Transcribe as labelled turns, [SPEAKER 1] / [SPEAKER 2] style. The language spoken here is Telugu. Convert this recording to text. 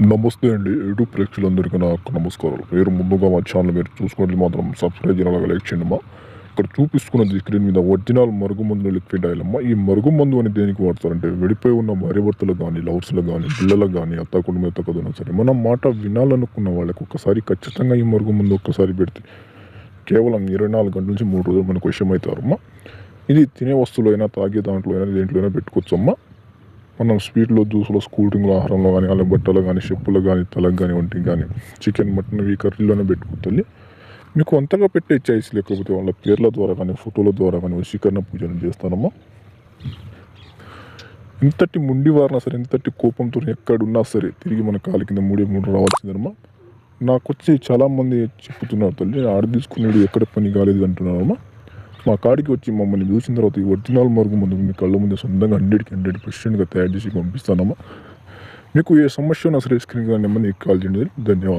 [SPEAKER 1] నమస్తే అండి. యూట్యూబ్ ప్రేక్షకులందరికీ నా యొక్క నమస్కారాలు. ముందుగా మా ఛానల్ మీరు చూసుకుంటే మాత్రం సబ్స్క్రైబ్ చేయాలి, లైక్ చేయండి అమ్మా. ఇక్కడ చూపిస్తున్నది స్క్రీన్ మీద ఒరిజినల్ మరుగుమందు లిక్విడ్ ఆయిల్ అమ్మా. ఈ మరుగుమందు అని దేనికి వాడతారంటే విడిపోయి ఉన్న భార్యాభర్తలకు కానీ, లవర్స్లకు కానీ, పిల్లలకు కానీ, అత్త కుటుంబం కదైనా సరే మన మాట వినాలనుకున్న వాళ్ళకి ఒక్కసారి ఖచ్చితంగా ఈ మరుగుమందు ఒక్కసారి పెడితే కేవలం 24 గంటల నుంచి 3 రోజులు మనకు విషయం అవుతారమ్మా. ఇది తినే వస్తువులు అయినా, తాగే దాంట్లో అయినా, దేంట్లో అయినా పెట్టుకోవచ్చు అమ్మా. మనం స్వీట్లో, జ్యూస్లో, కూల్ డ్రింక్లో, ఆహారంలో కానీ, అలా బట్టలు కానీ, చెప్పులు కానీ, తలకు కానీ, ఒంటికి కానీ, చికెన్, మటన్ ఈ కర్రీలోనే పెట్టుకుంటుంది. మీకు అంతగా పెట్టే చాయిస్ లేకపోతే వాళ్ళ పేర్ల ద్వారా కానీ, ఫోటోల ద్వారా కానీ వశీకరణ పూజలు చేస్తానమ్మా. ఇంతటి ముండి వారినా సరే, ఇంతటి కోపంతో ఎక్కడున్నా సరే తిరిగి మన కాలి కింద మూడు రావాల్సిందమ్మా. నాకు వచ్చి చాలామంది చెప్తున్నారు, తల్లి ఆడ తీసుకునేది ఎక్కడ పని కాలేదు అంటున్నారమ్మా. మా కాడికి వచ్చి మమ్మల్ని చూసిన తర్వాత ఈ ఒరిజినల్ మరుగుమందు మీ కళ్ళ ముందు సొంతంగా 100% తయారు చేసి పంపిస్తానమ్మా. మీకు ఏ సమస్య ఉన్నా సరే స్క్రీన్ నెంబర్ కాల్ చేయండి. ధన్యవాదాలు.